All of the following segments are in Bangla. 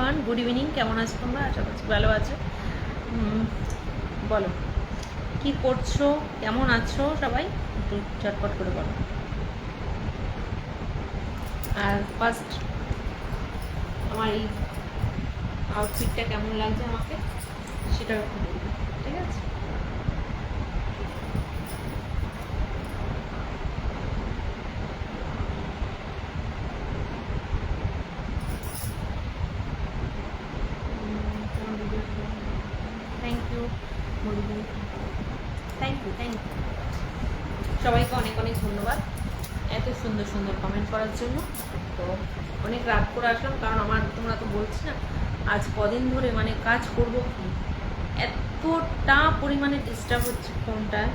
Everyone, good evening. কেমন আছো তোমরা? আশা করছি ভালো আছো। বলো কি করছো, কেমন আছো সবাই, একটু চটপট করে বলো। আর ফার্স্ট আমার এই আউটফিটটা কেমন লাগছে আমাকে সেটাও একটু বলবে, ঠিক আছে? থ্যাংক ইউ থ্যাংক ইউ সবাইকে অনেক অনেক ধন্যবাদ এত সুন্দর সুন্দর কমেন্ট করার জন্য। তো অনেক রাত করে আসলাম, কারণ আমার তোমরা তো বলছি না আজ কদিন ধরে মানে কাজ করব কি এতটা পরিমাণে ডিস্টার্ব হচ্ছে ফোনটায়,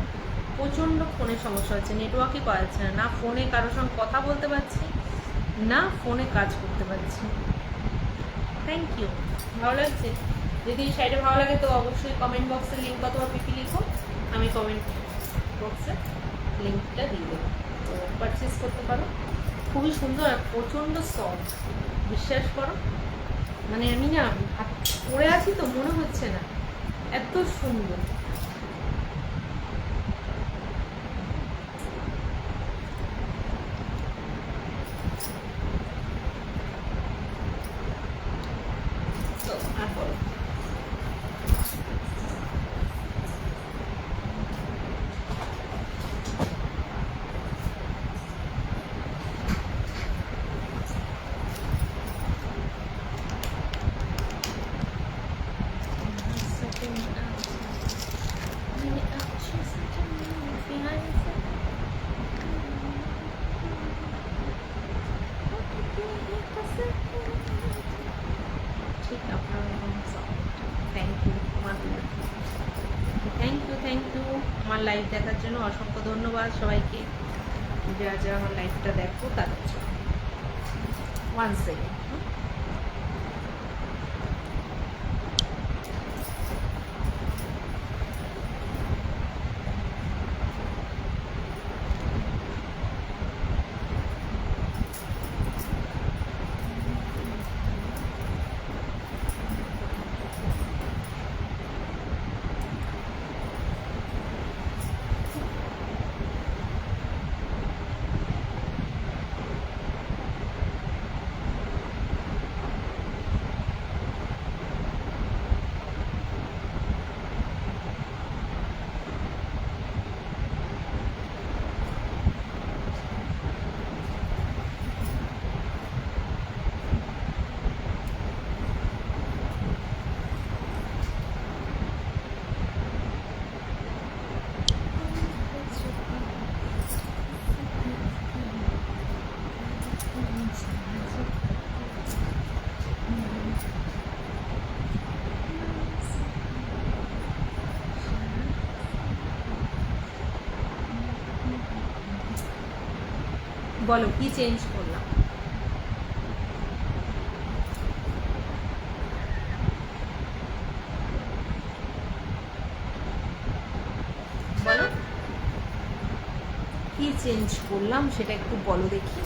প্রচণ্ড ফোনের সমস্যা হচ্ছে, নেটওয়ার্কই পাওয়া যাচ্ছে না, না ফোনে কারোর সঙ্গে কথা বলতে পারছি না ফোনে কাজ করতে পারছি। থ্যাংক ইউ, ভালো লাগছে। যদি এই সাইডে ভালো লাগে তো অবশ্যই কমেন্ট বক্সে লিঙ্ক অথবা পিপি লিখো, আমি কমেন্ট বক্সে লিঙ্কটা দিয়ে দেবো, তো পারচেস করতে পারো। খুবই সুন্দর আর প্রচণ্ড সফট, বিশ্বাস করো। মানে আমি না পরে আছি তো মনে হচ্ছে না, এত সুন্দর। তো আর বলো, ঠিক আপনার থ্যাংক ইউ, থ্যাংক ইউ আমার লাইভ দেখার জন্য অসংখ্য ধন্যবাদ সবাইকে, যারা যারা আমার লাইভটা দেখো তাদের জন্য। 1 সেকেন্ড। বলো কি চেঞ্জ করলাম? বলো কি চেঞ্জ করলাম সেটা একটু বলো দেখি।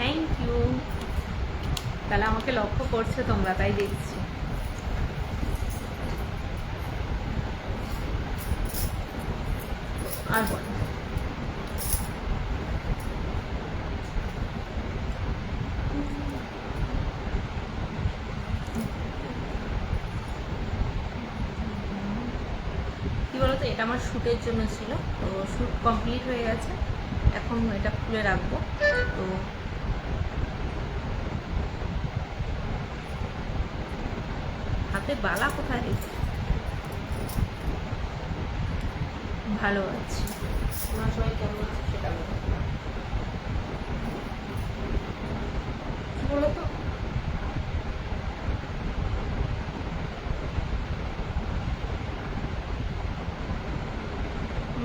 থ্যাংক ইউ, তাহলে আমাকে লক্ষ্য করছো তোমরা, তাই দেখছি। আর বলো বলতো, এটা আমার শ্যুটের জন্য ছিল, তো শ্যুট কমপ্লিট হয়ে গেছে, এখন এটা খুলে রাখবো। তো হাতে বালা কোথায় রেখে? ভালো আছি, তোমরা সবাই কেমন আছে সেটা বলো। কি বলো তো,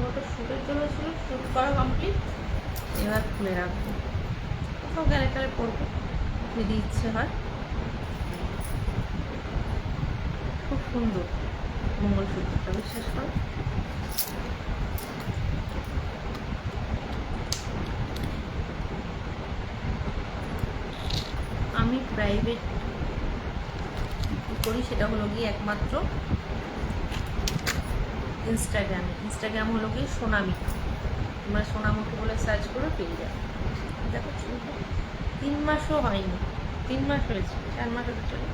ওটা শ্যুটের জন্য ছিল, শ্যুট করা কমপ্লিট, এবার খুলে রাখবো। কোথাও গেলে টালে পরবো যদি ইচ্ছে হয়। খুব সুন্দর মঙ্গলসূত্রটা, বিশ্বাস করো। আমি প্রাইভেট করি, সেটা হলো গিয়ে একমাত্র ইনস্টাগ্রাম হলো গিয়ে সোনামি। তোমরা সোনামুখী বলে সার্চ করে পেয়ে যাবে। দেখো 3 মাসও হয়নি, 3 মাস হয়েছে, 4 মাস হতে চলে,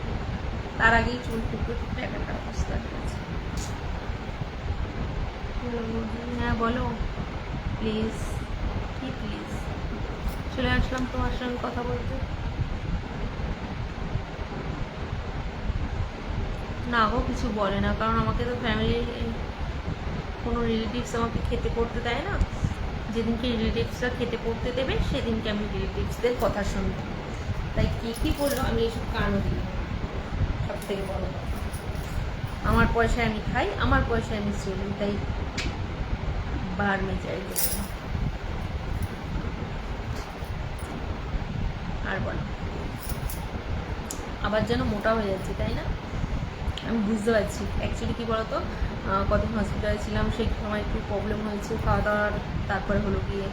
তার আগেই চুল টুকরো টুকরো একটা অবস্থা হয়েছে। হ্যাঁ বলো প্লিজ, কি প্লিজ? চলে আসলাম তোমার সঙ্গে কথা বলতে। না গো, কিছু বলে না, কারণ আমাকে তো ফ্যামিলির কোনো রিলেটিভস আমাকে খেতে পড়তে দেয় না। যেদিনকে রিলেটিভসরা খেতে পড়তে দেবে সেদিনকে আমি রিলেটিভসদের কথা শুনবো। তাই কী বললো আমি এসব কানও দিই। সব থেকে বড় কথা, আমার পয়সায় আমি খাই, আমার পয়সায় আমি চলি, তাই বার মে যাই। আর বলো, আবার যেন মোটা হয়ে যাচ্ছে, তাই না? আমি বুঝতে পারছি। অ্যাকচুয়ালি কী বলতো, কদিন হসপিটালে ছিলাম, সেই সময় একটু প্রবলেম হয়েছে খাওয়া দাওয়ার। তারপরে হলো গিয়ে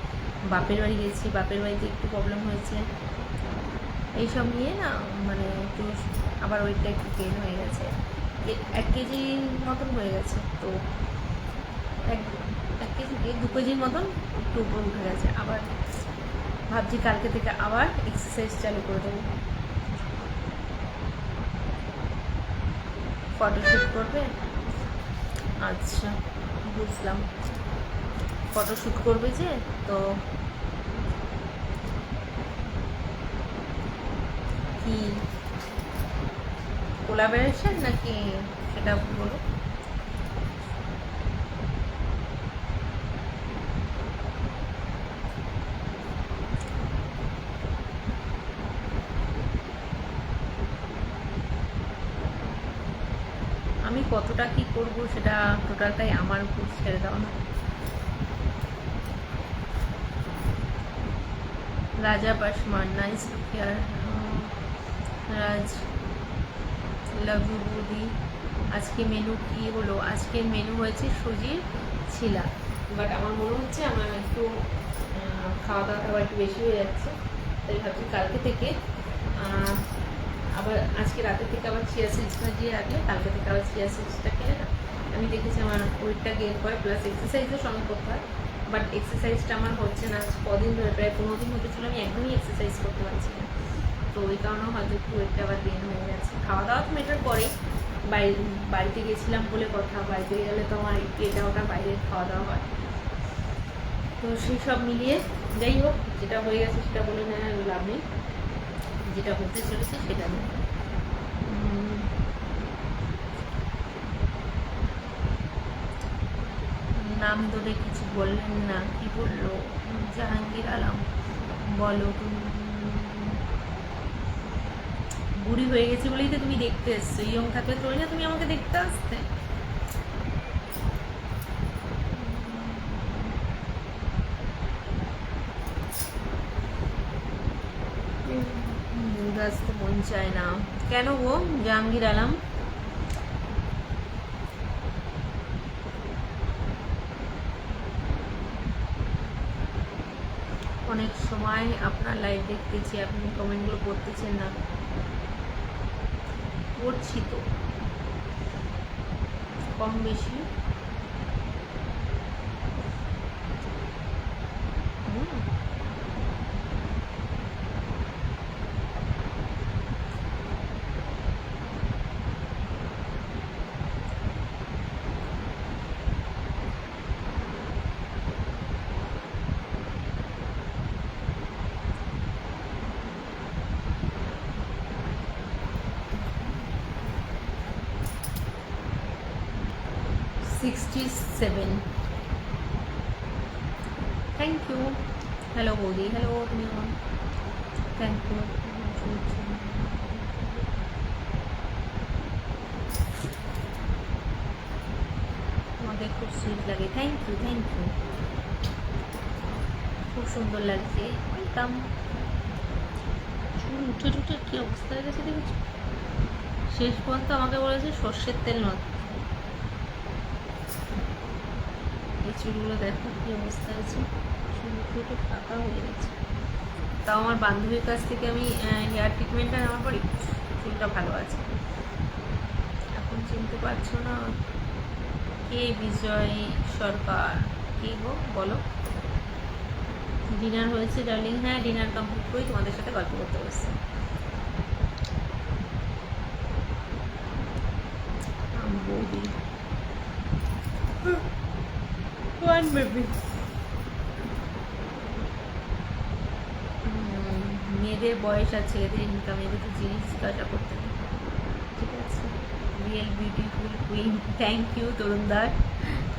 বাপের বাড়ি গেছি, বাপের বাড়িতে একটু প্রবলেম হয়েছে, এইসব নিয়ে না মানে একটু আবার ওয়েটটা একটু গেইন হয়ে গেছে, 1 কেজি মতন হয়ে গেছে। তো 1 কেজি 2 কেজির মতন একটু উপর উঠে গেছে। আবার ভাবছি কালকে থেকে আবার এক্সারসাইজ চালু করে দেবো। ফটোশ্যুট করবে? আচ্ছা, বুঝলাম। ফটোশ্যুট করবে যে, তো কি কোলাবোরেশন নাকি সেটা বলো। আমি কতটা কি করব সেটা টোটালটাই আমার উপর ছেড়ে দাও না। রাজা পাসমান, nice to hear. Raj, love you বৌদি। আজকে মেনু কি হলো? আজকের মেনু হয়েছে সুজির ছিলা, বাট আমার মনে হচ্ছে আমার একটু খাওয়া দাওয়াটা একটু বেশি হয়ে যাচ্ছে, তাই ভাবছি কালকে থেকে আবার আজকে রাতে থেকে আবার চিয়া সিডসটা দিয়ে রাখলে কালকে থেকে আবার চিয়া সিডসটা খেলে না, আমি দেখেছি আমার ওয়েটটা গেইন করে, প্লাস এক্সারসাইজও সঙ্গে করতে হয়। বাট এক্সারসাইজটা আমার হচ্ছে না, কদিন ধরে প্রায় 15 দিন হতে ছিল আমি একদমই এক্সারসাইজ করতে পারছি না। তো ওই কারণেও হয়তো একটু ওয়েটটা আবার গেইন হয়ে গেছে। খাওয়া দাওয়া তো মেটার পরেই, বাড়িতে গেছিলাম বলে কথা, বাড়িতে গেলে তো আমার একটু এটা ওটা বাইরে খাওয়া দাওয়া হয়। তো সেই সব মিলিয়ে যাই হোক, যেটা হয়ে গেছে সেটা বলে নেওয়া লাভ নেই, যেটা হতে চলেছে সেটা নেই। নাম ধরে কিছু বললেন না, কি বললো? জাহাঙ্গীর আলম, বলো। বুড়ি হয়ে গেছি বলেই তো তুমি দেখতে এসছো, ইয়ং থাকলে চলে না তুমি আমাকে দেখতে আসতে। আসতে মন চায় না কেন গো জাহাঙ্গীর আলম? অনেক সময় আপনার লাইভ দেখতেছি, আপনি কমেন্টগুলো করতেছেন না। করছি তো কম বেশি। 67। Thank you. হ্যালো বৌদি, হ্যালো তুমি, থ্যাংক ইউ। আমাদের খুব সুইট লাগে, থ্যাংক ইউ থ্যাংক ইউ, খুব সুন্দর লাগছে, ওয়েলকাম। চুল উঠে উঠে কী অবস্থা হয়ে গেছে দেখেছো? শেষ পর্যন্ত আমাকে বলেছে সর্ষের তেল নয়। এই চুলগুলো দেখো কী অবস্থা হয়েছে, চুল উঠে উঠে ফাঁকা হয়ে গেছে। তাও আমার বান্ধবীর কাছ থেকে আমি হেয়ার ট্রিটমেন্টটা নেওয়ার পরই চুলটা ভালো আছে। এখন চিনতে পারছো না কে বিজয় সরকার? কে গো বলো? ডিনার হয়েছে ডার্লিং? হ্যাঁ, ডিনার কমপ্লিট করে তোমাদের সাথে গল্প করতে বসছি। বৌদি মেয়েদের বয়স আর ছেলেদের ইনকাম, এদের তো জিনিস জিজ্ঞাসা করতে নেই। ঠিক আছে, real beautiful queen. Thank you তরুণদার।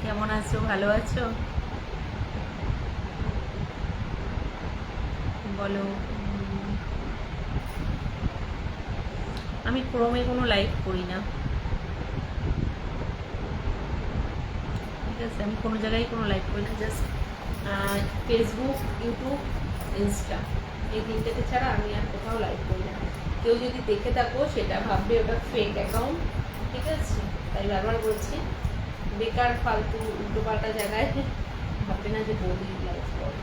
কেমন আছো? ভালো আছো? বলো। আমি ক্রমে কোনো লাইভ করি না, ঠিক আছে? আমি কোনো জায়গায় কোনো লাইভ করি না, জাস্ট ফেসবুক, ইউটিউব, ইনস্টা, এই তিনটেতে ছাড়া আমি আর কোথাও লাইভ করি না। কেউ যদি দেখে থাকো সেটা ভাববে ওটা ফেক অ্যাকাউন্ট, ঠিক আছে? তাই বারবার বলছি, বেকার ফালতু উল্টোপাল্টা জায়গায় ভাববে না যে বৌদি লাইভ করে।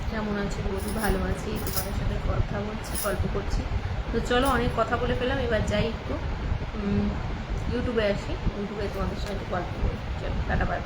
কেমন আছে বৌদি? ভালো আছি, তোমাদের সাথে কথা বলছি, গল্প করছি। তো চলো, অনেক কথা বলে ফেলাম, এবার যাই একটু ইউটিউবে আসি, ইউটিউবে তোমাদের সাথে গল্প করি। চলো, টাটা, বাই বাই।